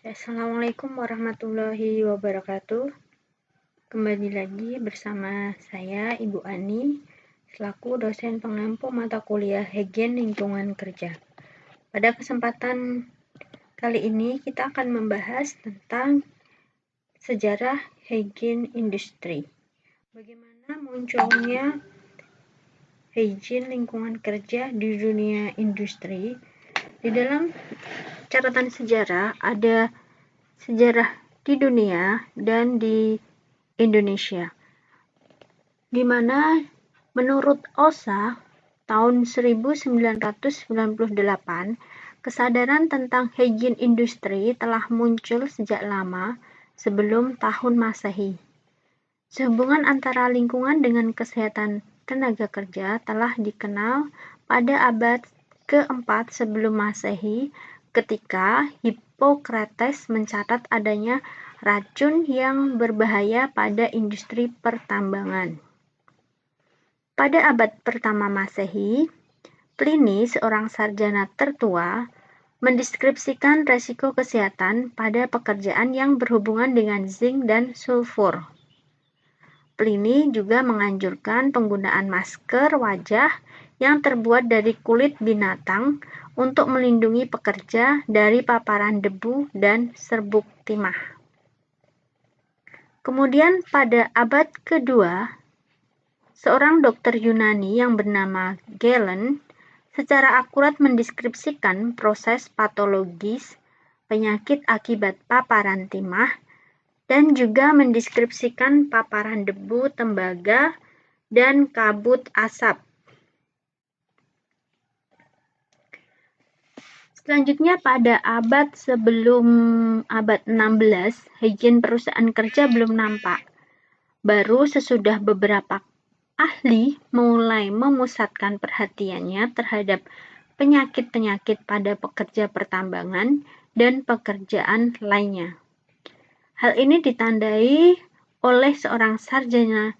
Assalamualaikum warahmatullahi wabarakatuh. Kembali lagi bersama saya, Ibu Ani, selaku dosen pengampu mata kuliah Higien Lingkungan Kerja. Pada kesempatan kali ini kita akan membahas tentang sejarah higien industri. Bagaimana munculnya higien lingkungan kerja di dunia industri. Di dalam catatan sejarah ada sejarah di dunia dan di Indonesia, di mana menurut OSHA tahun 1998 kesadaran tentang higien industri telah muncul sejak lama sebelum tahun Masehi. Sehubungan antara lingkungan dengan kesehatan tenaga kerja telah dikenal pada abad keempat sebelum Masehi ketika Hippocrates mencatat adanya racun yang berbahaya pada industri pertambangan. Pada abad pertama Masehi, Pliny, seorang sarjana tertua, mendeskripsikan resiko kesehatan pada pekerjaan yang berhubungan dengan zinc dan sulfur. Pliny juga menganjurkan penggunaan masker wajah yang terbuat dari kulit binatang untuk melindungi pekerja dari paparan debu dan serbuk timah. Kemudian pada abad kedua, seorang dokter Yunani yang bernama Galen secara akurat mendeskripsikan proses patologis penyakit akibat paparan timah dan juga mendeskripsikan paparan debu, tembaga, dan kabut asap. Selanjutnya pada abad sebelum abad 16, higien perusahaan kerja belum nampak. Baru sesudah beberapa ahli mulai memusatkan perhatiannya terhadap penyakit-penyakit pada pekerja pertambangan dan pekerjaan lainnya. Hal ini ditandai oleh seorang sarjana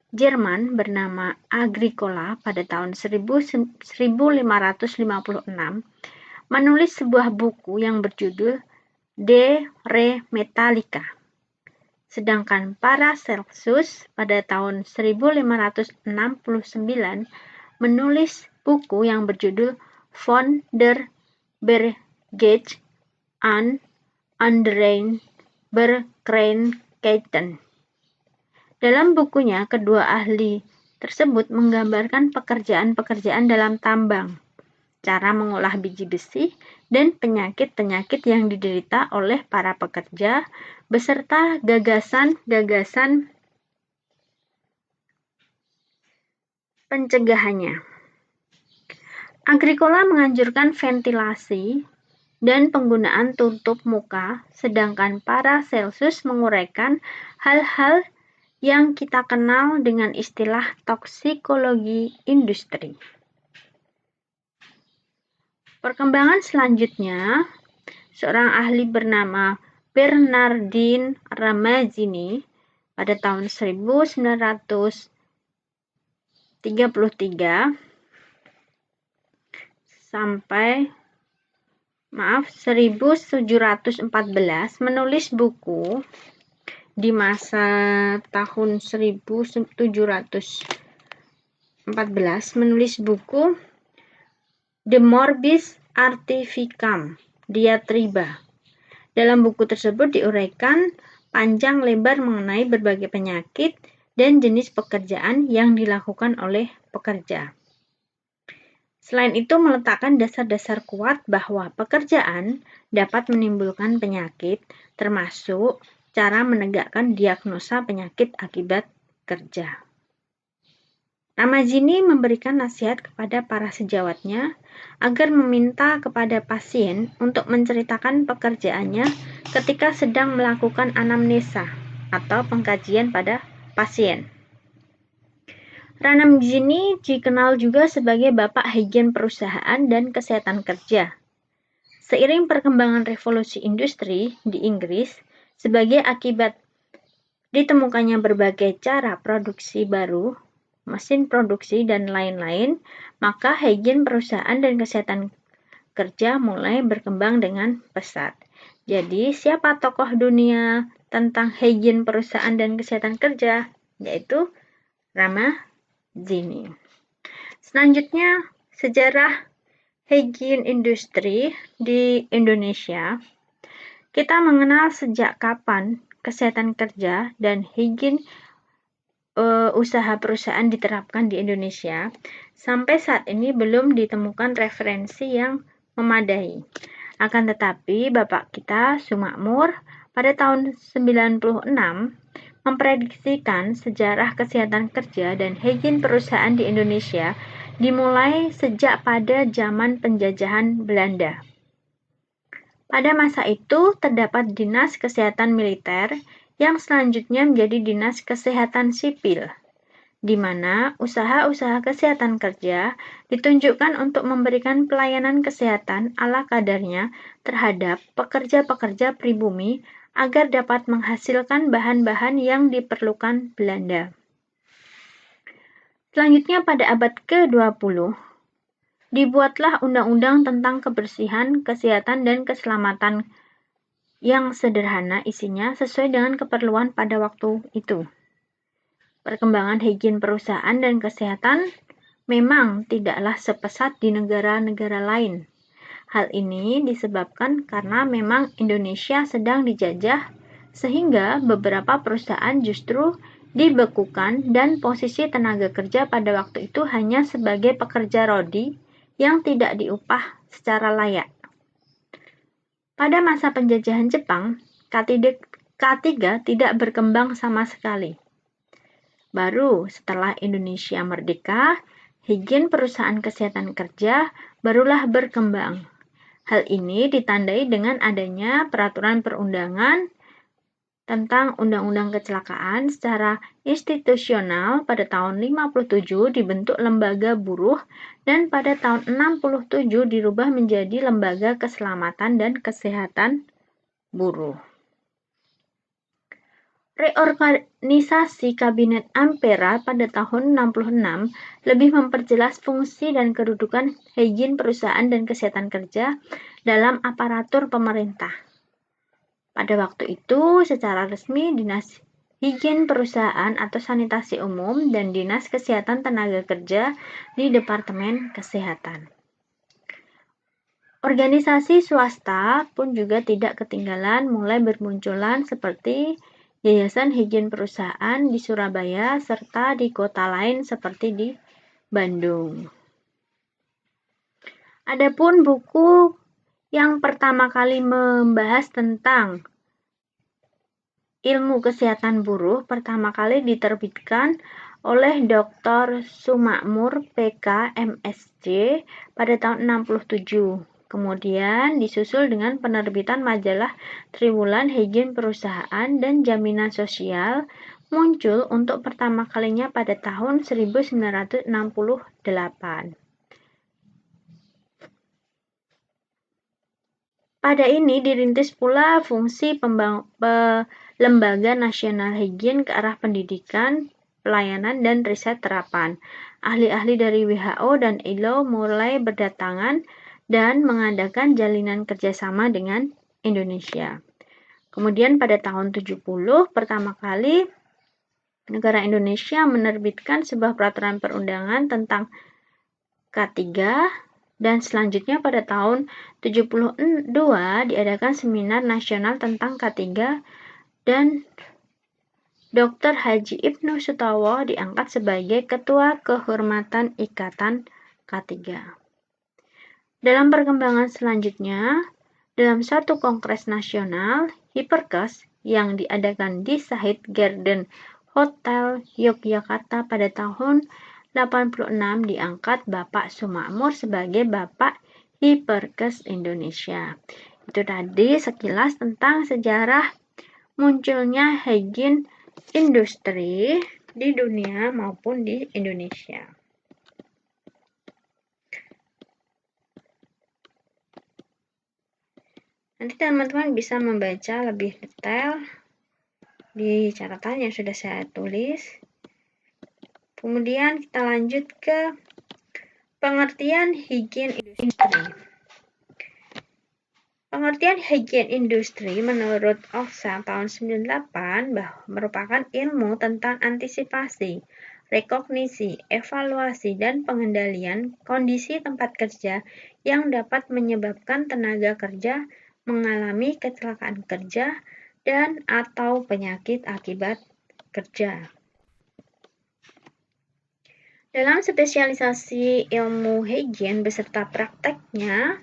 Jerman bernama Agricola pada tahun 1556 menulis sebuah buku yang berjudul De Re Metallica. Sedangkan Paracelsus pada tahun 1569 menulis buku yang berjudul Von der Berggeich an anderen Bergkrankheiten. Dalam bukunya, kedua ahli tersebut menggambarkan pekerjaan-pekerjaan dalam tambang, cara mengolah biji besi, dan penyakit-penyakit yang diderita oleh para pekerja, beserta gagasan-gagasan pencegahannya. Agricola menganjurkan ventilasi dan penggunaan tutup muka, sedangkan Paracelsus menguraikan hal-hal yang kita kenal dengan istilah toksikologi industri. Perkembangan selanjutnya, seorang ahli bernama Bernardin Ramazzini pada tahun 1933 sampai 1714 menulis buku di masa tahun 1714 menulis buku De Morbis Artificam Diatriba. Dalam buku tersebut diuraikan panjang lebar mengenai berbagai penyakit dan jenis pekerjaan yang dilakukan oleh pekerja. Selain itu meletakkan dasar-dasar kuat bahwa pekerjaan dapat menimbulkan penyakit, termasuk cara menegakkan diagnosa penyakit akibat kerja. Ramazzini memberikan nasihat kepada para sejawatnya agar meminta kepada pasien untuk menceritakan pekerjaannya ketika sedang melakukan anamnesa atau pengkajian pada pasien. Ramazzini dikenal juga sebagai bapak higien perusahaan dan kesehatan kerja. Seiring perkembangan revolusi industri di Inggris, sebagai akibat ditemukannya berbagai cara produksi baru, mesin produksi, dan lain-lain, maka higien perusahaan dan kesehatan kerja mulai berkembang dengan pesat. Jadi, siapa tokoh dunia tentang higien perusahaan dan kesehatan kerja? Yaitu Ramazzini. Selanjutnya, sejarah higien industri di Indonesia. Kita mengenal sejak kapan kesehatan kerja dan higien usaha perusahaan diterapkan di Indonesia. Sampai saat ini belum ditemukan referensi yang memadai. Akan tetapi, Bapak kita, Sumakmur, pada tahun 96 memprediksikan sejarah kesehatan kerja dan higien perusahaan di Indonesia dimulai sejak pada zaman penjajahan Belanda. Pada masa itu, terdapat Dinas Kesehatan Militer yang selanjutnya menjadi Dinas Kesehatan Sipil, di mana usaha-usaha kesehatan kerja ditunjukkan untuk memberikan pelayanan kesehatan ala kadarnya terhadap pekerja-pekerja pribumi agar dapat menghasilkan bahan-bahan yang diperlukan Belanda. Selanjutnya pada abad ke-20, dibuatlah undang-undang tentang kebersihan, kesehatan, dan keselamatan yang sederhana isinya sesuai dengan keperluan pada waktu itu. Perkembangan higien perusahaan dan kesehatan memang tidaklah sepesat di negara-negara lain. Hal ini disebabkan karena memang Indonesia sedang dijajah sehingga beberapa perusahaan justru dibekukan dan posisi tenaga kerja pada waktu itu hanya sebagai pekerja rodi yang tidak diupah secara layak. Pada masa penjajahan Jepang, K3 tidak berkembang sama sekali. Baru setelah Indonesia merdeka, higien perusahaan kesehatan kerja barulah berkembang. Hal ini ditandai dengan adanya peraturan perundangan tentang Undang-Undang Kecelakaan secara institusional pada tahun 57 dibentuk Lembaga Buruh dan pada tahun 67 dirubah menjadi Lembaga Keselamatan dan Kesehatan Buruh. Reorganisasi Kabinet Ampera pada tahun 66 lebih memperjelas fungsi dan kedudukan higien perusahaan dan kesehatan kerja dalam aparatur pemerintah. Pada waktu itu, secara resmi Dinas Higien Perusahaan atau Sanitasi Umum dan Dinas Kesehatan Tenaga Kerja di Departemen Kesehatan. Organisasi swasta pun juga tidak ketinggalan mulai bermunculan seperti Yayasan Higien Perusahaan di Surabaya serta di kota lain seperti di Bandung. Adapun buku yang pertama kali membahas tentang ilmu kesehatan buruh pertama kali diterbitkan oleh Dr. Sumakmur PK MSc pada tahun 67. Kemudian disusul dengan penerbitan majalah Triwulan Higien Perusahaan dan Jaminan Sosial muncul untuk pertama kalinya pada tahun 1968. Pada ini dirintis pula fungsi Lembaga Nasional Higien ke arah pendidikan, pelayanan, dan riset terapan. Ahli-ahli dari WHO dan ILO mulai berdatangan dan mengadakan jalinan kerjasama dengan Indonesia. Kemudian pada tahun 70, pertama kali negara Indonesia menerbitkan sebuah peraturan perundangan tentang K3, dan selanjutnya pada tahun 72 diadakan seminar nasional tentang K3 dan Dr. Haji Ibnu Sutawo diangkat sebagai Ketua Kehormatan Ikatan K3. Dalam perkembangan selanjutnya, dalam satu kongres nasional, Hiperkes yang diadakan di Shahid Garden Hotel Yogyakarta pada tahun 86 diangkat Bapak Sumakmur sebagai Bapak Hiperkes Indonesia. Itu tadi sekilas tentang sejarah munculnya higien industri di dunia maupun di Indonesia. Nanti teman-teman bisa membaca lebih detail di catatan yang sudah saya tulis. Kemudian kita lanjut ke pengertian higien industri. Pengertian higien industri menurut Oksa tahun 98 merupakan ilmu tentang antisipasi, rekognisi, evaluasi, dan pengendalian kondisi tempat kerja yang dapat menyebabkan tenaga kerja mengalami kecelakaan kerja dan atau penyakit akibat kerja. Dalam spesialisasi ilmu higien beserta prakteknya,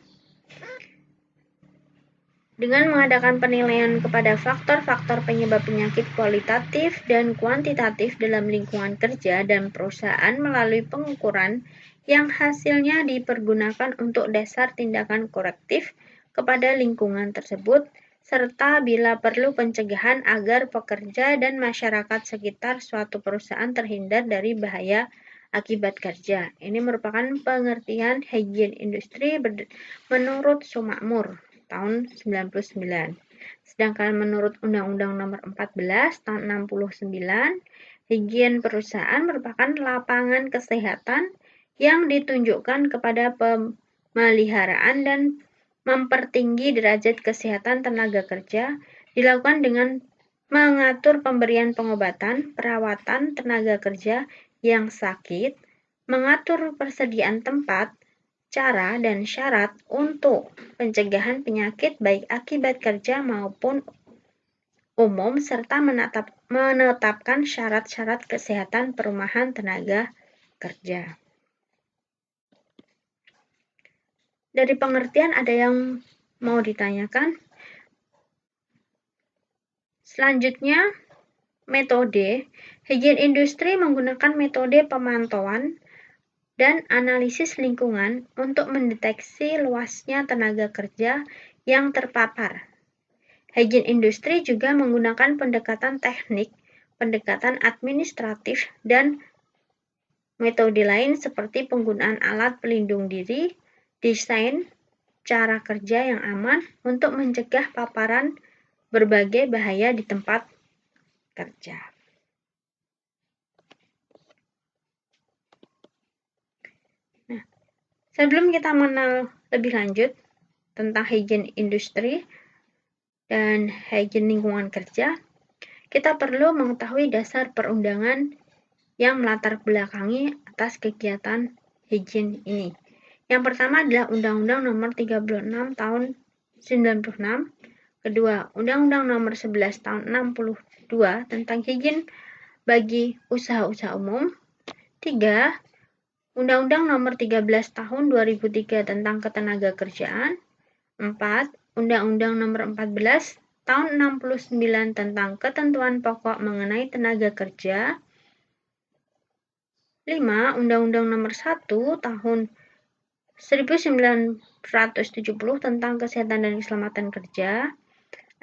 dengan mengadakan penilaian kepada faktor-faktor penyebab penyakit kualitatif dan kuantitatif dalam lingkungan kerja dan perusahaan melalui pengukuran yang hasilnya dipergunakan untuk dasar tindakan korektif kepada lingkungan tersebut, serta bila perlu pencegahan agar pekerja dan masyarakat sekitar suatu perusahaan terhindar dari bahaya akibat kerja. Ini merupakan pengertian higien industri menurut Sumakmur tahun 99. Sedangkan menurut Undang-Undang Nomor 14 tahun 69, higien perusahaan merupakan lapangan kesehatan yang ditunjukkan kepada pemeliharaan dan mempertinggi derajat kesehatan tenaga kerja, dilakukan dengan mengatur pemberian pengobatan, perawatan tenaga kerja yang sakit, mengatur persediaan tempat, cara dan syarat untuk pencegahan penyakit baik akibat kerja maupun umum, serta menetapkan syarat-syarat kesehatan perumahan tenaga kerja. Dari pengertian ada yang mau ditanyakan? Selanjutnya, metode. Higien industri menggunakan metode pemantauan dan analisis lingkungan untuk mendeteksi luasnya tenaga kerja yang terpapar. Higien industri juga menggunakan pendekatan teknik, pendekatan administratif, dan metode lain seperti penggunaan alat pelindung diri, desain, cara kerja yang aman untuk mencegah paparan berbagai bahaya di tempat kerja. Sebelum kita mengenal lebih lanjut tentang higien industri dan higien lingkungan kerja, kita perlu mengetahui dasar perundangan yang melatar belakangi atas kegiatan higien ini. Yang pertama adalah Undang-Undang Nomor 36 Tahun 96, kedua Undang-Undang Nomor 11 Tahun 62 tentang higien bagi usaha-usaha umum, tiga Undang-Undang Nomor 13 Tahun 2003 tentang Ketenaga Kerjaan. 4. Undang-Undang Nomor 14 Tahun 69 tentang Ketentuan Pokok mengenai Tenaga Kerja. 5. Undang-Undang Nomor 1 Tahun 1970 tentang Kesehatan dan Keselamatan Kerja.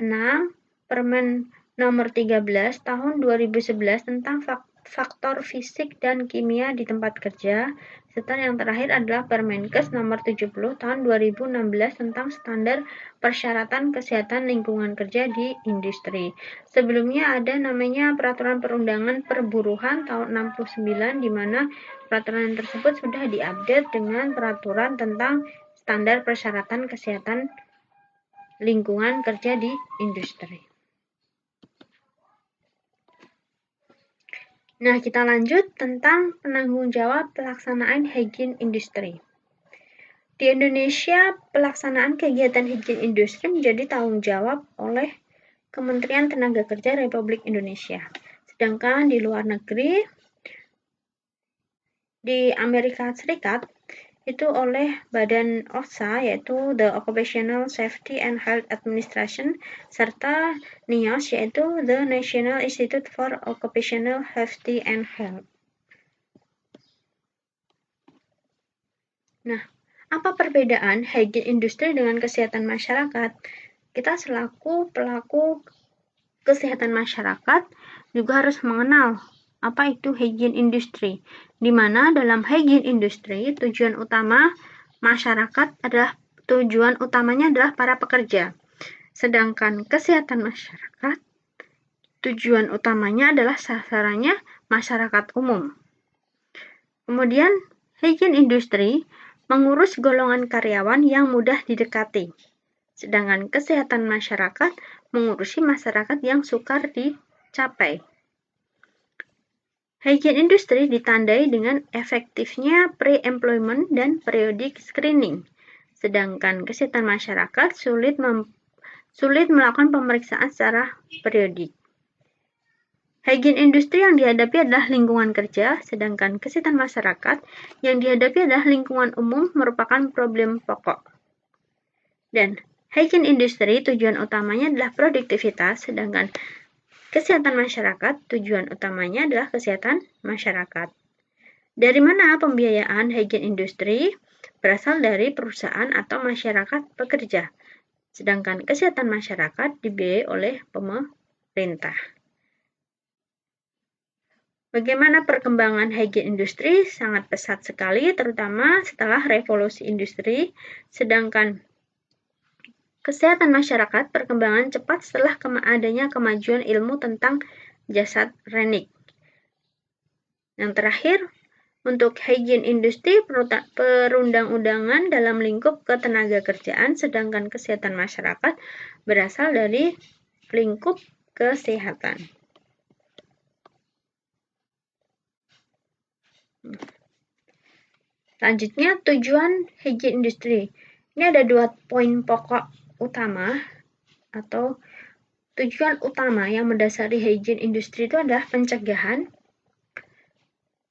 6. Permen Nomor 13 Tahun 2011 tentang faktor fisik dan kimia di tempat kerja, serta yang terakhir adalah Permenkes Nomor 70 Tahun 2016 tentang standar persyaratan kesehatan lingkungan kerja di industri. Sebelumnya ada namanya Peraturan Perundangan Perburuhan tahun 69, di mana peraturan tersebut sudah diupdate dengan peraturan tentang standar persyaratan kesehatan lingkungan kerja di industri. Nah, kita lanjut tentang penanggung jawab pelaksanaan higien industri. Di Indonesia, pelaksanaan kegiatan higien industri menjadi tanggung jawab oleh Kementerian Tenaga Kerja Republik Indonesia. Sedangkan di luar negeri, di Amerika Serikat, itu oleh Badan OSHA, yaitu The Occupational Safety and Health Administration, serta NIOSH, yaitu The National Institute for Occupational Safety and Health. Nah, apa perbedaan higien industri dengan kesehatan masyarakat? Kita selaku pelaku kesehatan masyarakat juga harus mengenal apa itu higien industri, di mana dalam higien industri tujuan utamanya adalah para pekerja. Sedangkan kesehatan masyarakat tujuan utamanya adalah sasarannya masyarakat umum. Kemudian higien industri mengurus golongan karyawan yang mudah didekati. Sedangkan kesehatan masyarakat mengurusi masyarakat yang sukar dicapai. Hygiene industri ditandai dengan efektifnya pre-employment dan periodic screening, sedangkan kesehatan masyarakat sulit melakukan pemeriksaan secara periodik. Hygiene industri yang dihadapi adalah lingkungan kerja, sedangkan kesehatan masyarakat yang dihadapi adalah lingkungan umum merupakan problem pokok. Dan hygiene industri tujuan utamanya adalah produktivitas, sedangkan kesehatan masyarakat tujuan utamanya adalah kesehatan masyarakat. Dari mana pembiayaan hygiene industri? Berasal dari perusahaan atau masyarakat pekerja, sedangkan kesehatan masyarakat dibiayai oleh pemerintah. Bagaimana perkembangan hygiene industri? Sangat pesat sekali, terutama setelah revolusi industri, sedangkan kesehatan masyarakat perkembangan cepat setelah adanya kemajuan ilmu tentang jasad renik. Yang terakhir, untuk hygiene industri perundang-undangan dalam lingkup ketenagakerjaan, sedangkan kesehatan masyarakat berasal dari lingkup kesehatan. Selanjutnya, tujuan hygiene industri. Ini ada 2 poin pokok utama atau tujuan utama yang mendasari hygiene industri itu adalah pencegahan,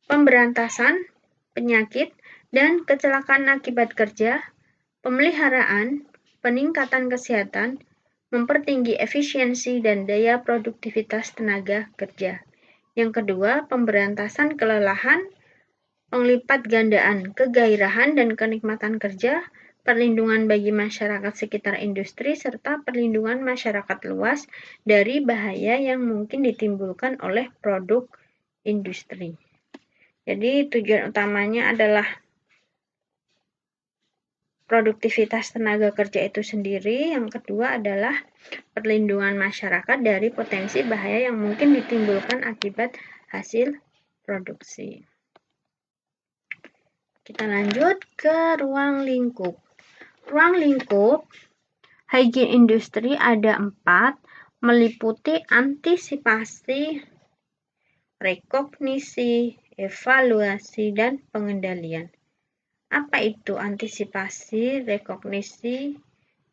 pemberantasan penyakit dan kecelakaan akibat kerja, pemeliharaan, peningkatan kesehatan, mempertinggi efisiensi dan daya produktivitas tenaga kerja. Yang kedua, pemberantasan kelelahan, penglipat gandaan kegairahan dan kenikmatan kerja, perlindungan bagi masyarakat sekitar industri, serta perlindungan masyarakat luas dari bahaya yang mungkin ditimbulkan oleh produk industri. Jadi tujuan utamanya adalah produktivitas tenaga kerja itu sendiri. Yang kedua adalah perlindungan masyarakat dari potensi bahaya yang mungkin ditimbulkan akibat hasil produksi. Kita lanjut ke ruang lingkup. Ruang lingkup hygiene industri ada 4, meliputi antisipasi, rekognisi, evaluasi, dan pengendalian. Apa itu antisipasi, rekognisi,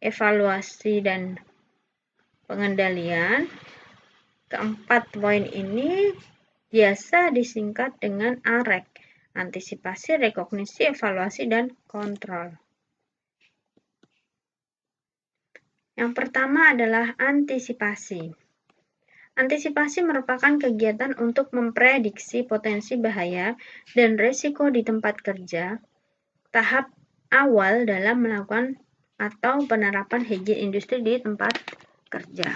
evaluasi, dan pengendalian? Keempat poin ini biasa disingkat dengan AREK, antisipasi, rekognisi, evaluasi, dan kontrol. Yang pertama adalah antisipasi. Antisipasi merupakan kegiatan untuk memprediksi potensi bahaya dan risiko di tempat kerja, tahap awal dalam melakukan atau penerapan hygiene industri di tempat kerja.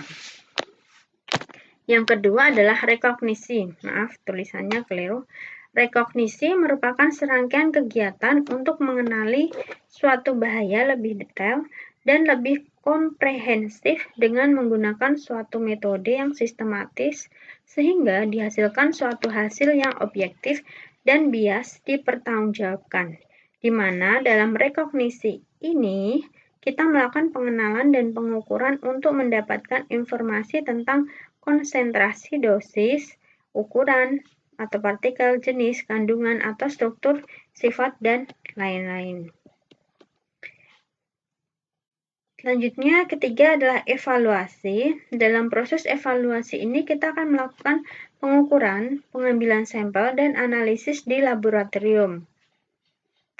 Yang kedua adalah rekognisi. Maaf, tulisannya keliru. Rekognisi merupakan serangkaian kegiatan untuk mengenali suatu bahaya lebih detail dan lebih komprehensif dengan menggunakan suatu metode yang sistematis sehingga dihasilkan suatu hasil yang objektif dan bias dipertanggungjawabkan, di mana dalam rekognisi ini kita melakukan pengenalan dan pengukuran untuk mendapatkan informasi tentang konsentrasi dosis, ukuran, atau partikel, jenis, kandungan, atau struktur, sifat, dan lain-lain. Selanjutnya, ketiga adalah evaluasi. Dalam proses evaluasi ini kita akan melakukan pengukuran, pengambilan sampel, dan analisis di laboratorium.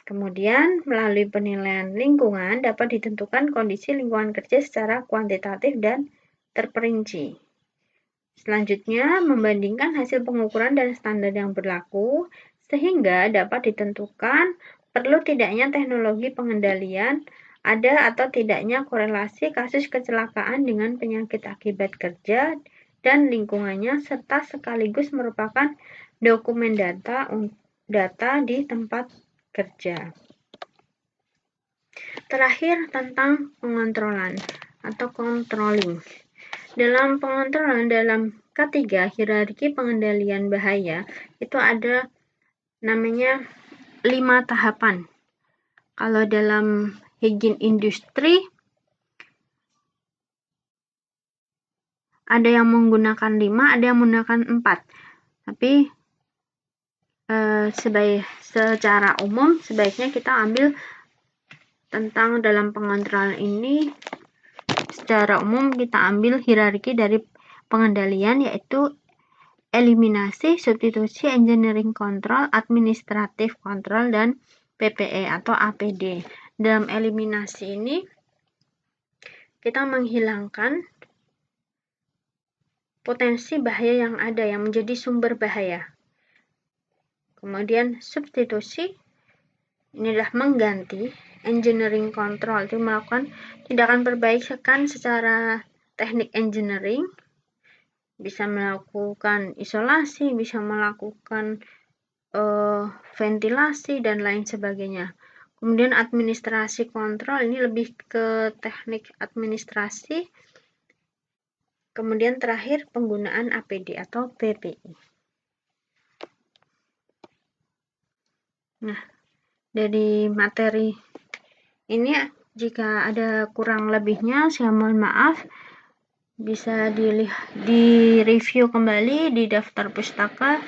Kemudian, melalui penilaian lingkungan dapat ditentukan kondisi lingkungan kerja secara kuantitatif dan terperinci. Selanjutnya, membandingkan hasil pengukuran dan standar yang berlaku, sehingga dapat ditentukan perlu tidaknya teknologi pengendalian, ada atau tidaknya korelasi kasus kecelakaan dengan penyakit akibat kerja dan lingkungannya, serta sekaligus merupakan dokumen data di tempat kerja. Terakhir, tentang pengontrolan atau controlling. Dalam pengontrolan dalam K3 hierarki pengendalian bahaya itu ada namanya 5 tahapan. Kalau dalam hygiene industri Ada yang menggunakan 5, ada yang menggunakan 4. Tapi secara umum sebaiknya kita ambil tentang dalam pengontrolan ini. Secara umum kita ambil hierarki dari pengendalian, yaitu eliminasi, substitusi, engineering control, administrative control, dan PPE atau APD. Dalam eliminasi ini kita menghilangkan potensi bahaya yang ada yang menjadi sumber bahaya. Kemudian substitusi ini adalah mengganti. Engineering control itu melakukan tindakan perbaikan secara teknik engineering, bisa melakukan isolasi, bisa melakukan ventilasi dan lain sebagainya. Kemudian administrasi kontrol ini lebih ke teknik administrasi. Kemudian terakhir penggunaan APD atau PPI. Nah, dari materi ini jika ada kurang lebihnya saya mohon maaf. Bisa di-review kembali di daftar pustaka.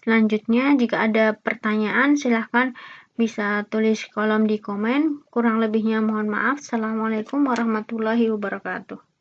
Selanjutnya, jika ada pertanyaan silahkan bisa tulis kolom di komen. Kurang lebihnya mohon maaf. Assalamualaikum warahmatullahi wabarakatuh.